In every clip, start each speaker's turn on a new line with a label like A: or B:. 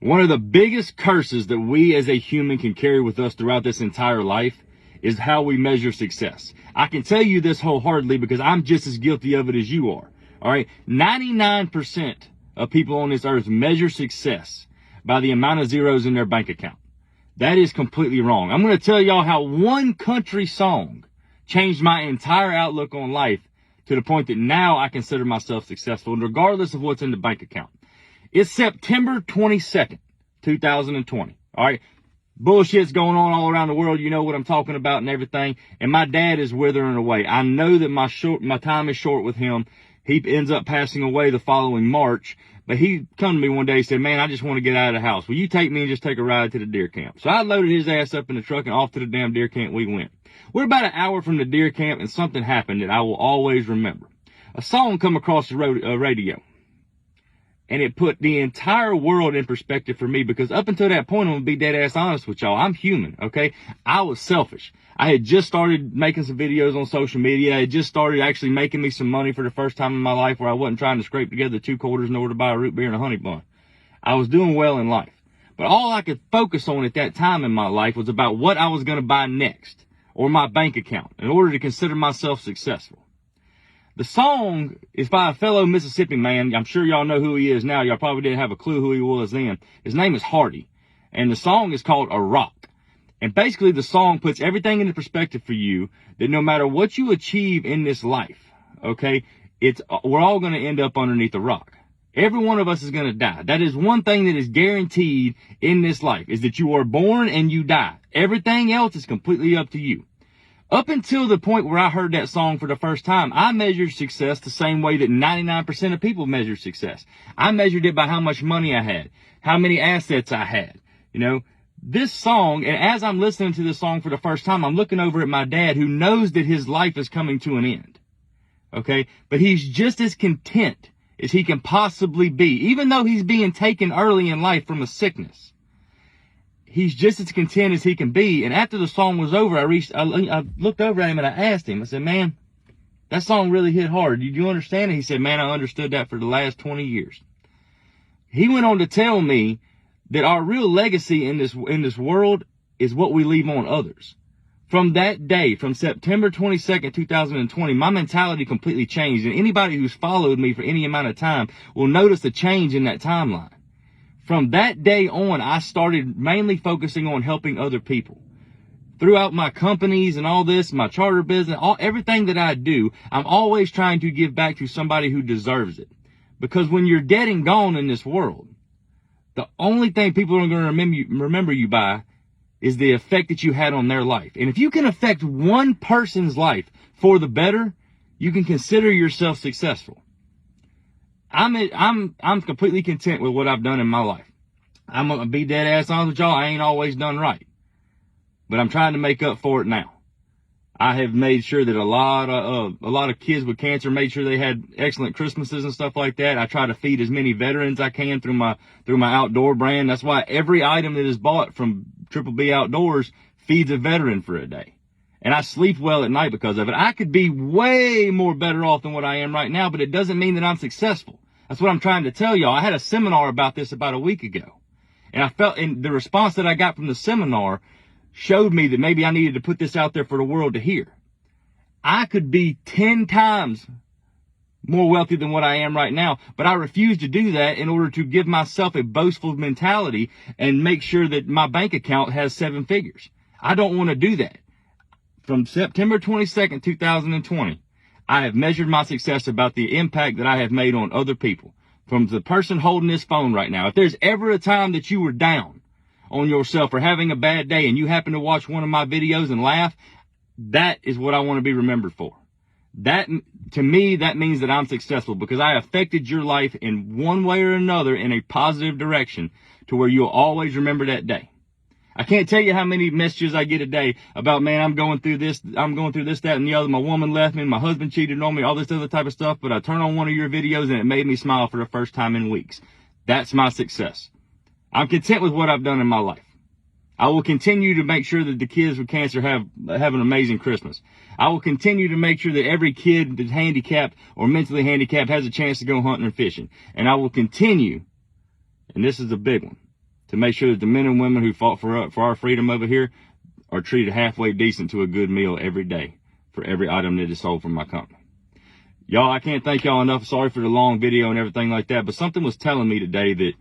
A: One of the biggest curses that we as a human can carry with us throughout this entire life is how we measure success. I can tell you this wholeheartedly because I'm just as guilty of it as you are. All right. 99% of people on this earth measure success by the amount of zeros in their bank account. That is completely wrong. I'm going to tell y'all how one country song changed my entire outlook on life to the point that now I consider myself successful, regardless of what's in the bank account. It's September 22nd, 2020. All right. Bullshit's going on all around the world. You know what I'm talking about and everything. And my dad is withering away. I know that my time is short with him. He ends up passing away the following March. But he come to me one day and said, man, I just want to get out of the house. Will you take me and just take a ride to the deer camp? So I loaded his ass up in the truck and off to the damn deer camp we went. We're about an hour from the deer camp and something happened that I will always remember. A song come across the radio. And it put the entire world in perspective for me, because up until that point, I'm going to be dead ass honest with y'all. I'm human, okay? I was selfish. I had just started making some videos on social media. I had just started actually making me some money for the first time in my life, where I wasn't trying to scrape together 2 quarters in order to buy a root beer and a honey bun. I was doing well in life. But all I could focus on at that time in my life was about what I was going to buy next, or my bank account, in order to consider myself successful. The song is by a fellow Mississippi man. I'm sure y'all know who he is now. Y'all probably didn't have a clue who he was then. His name is Hardy. And the song is called A Rock. And basically the song puts everything into perspective for you, that no matter what you achieve in this life, okay, we're all going to end up underneath a rock. Every one of us is going to die. That is one thing that is guaranteed in this life, is that you are born and you die. Everything else is completely up to you. Up until the point where I heard that song for the first time, I measured success the same way that 99% of people measure success. I measured it by how much money I had, how many assets I had. You know, this song, and as I'm listening to this song for the first time, I'm looking over at my dad, who knows that his life is coming to an end. Okay? But he's just as content as he can possibly be, even though he's being taken early in life from a sickness. He's just as content as he can be. And after the song was over, I looked over at him and I asked him, I said, man, that song really hit hard. Did you understand it? He said, man, I understood that for the last 20 years. He went on to tell me that our real legacy in this world is what we leave on others. From that day, from September 22nd, 2020, my mentality completely changed. And anybody who's followed me for any amount of time will notice a change in that timeline. From that day on, I started mainly focusing on helping other people. Throughout my companies and all this, my charter business, everything that I do, I'm always trying to give back to somebody who deserves it. Because when you're dead and gone in this world, the only thing people are going to remember you by is the effect that you had on their life. And if you can affect one person's life for the better, you can consider yourself successful. I'm completely content with what I've done in my life. I'm going to be dead ass honest with y'all. I ain't always done right, but I'm trying to make up for it now. I have made sure that a lot of kids with cancer made sure they had excellent Christmases and stuff like that. I try to feed as many veterans I can through my outdoor brand. That's why every item that is bought from Triple B Outdoors feeds a veteran for a day. And I sleep well at night because of it. I could be way more better off than what I am right now, but it doesn't mean that I'm successful. That's what I'm trying to tell y'all. I had a seminar about this about a week ago. And I felt, and the response that I got from the seminar showed me that maybe I needed to put this out there for the world to hear. I could be 10 times more wealthy than what I am right now, but I refuse to do that in order to give myself a boastful mentality and make sure that my bank account has 7 figures. I don't want to do that. From September 22nd, 2020, I have measured my success about the impact that I have made on other people. From the person holding this phone right now, if there's ever a time that you were down on yourself or having a bad day and you happen to watch one of my videos and laugh, that is what I want to be remembered for. That, to me, that means that I'm successful, because I affected your life in one way or another in a positive direction to where you'll always remember that day. I can't tell you how many messages I get a day about, man, I'm going through this, that, and the other. My woman left me, my husband cheated on me, all this other type of stuff. But I turn on one of your videos and it made me smile for the first time in weeks. That's my success. I'm content with what I've done in my life. I will continue to make sure that the kids with cancer have an amazing Christmas. I will continue to make sure that every kid that's handicapped or mentally handicapped has a chance to go hunting and fishing. And I will continue, and this is a big one, to make sure that the men and women who fought for our freedom over here are treated halfway decent to a good meal every day for every item that is sold from my company. Y'all, I can't thank y'all enough. Sorry for the long video and everything like that, but something was telling me today that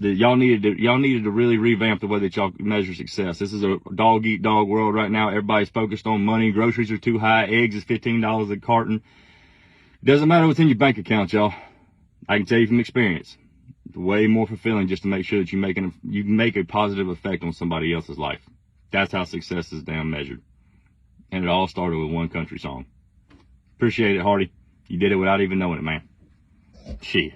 A: y'all needed to really revamp the way that y'all measure success. This is a dog eat dog world right now. Everybody's focused on money. Groceries are too high. Eggs is $15 a carton. Doesn't matter what's in your bank account, y'all. I can tell you from experience, it's way more fulfilling just to make sure that you make a positive effect on somebody else's life. That's how success is damn measured. And it all started with one country song. Appreciate it, Hardy. You did it without even knowing it, man. Shit.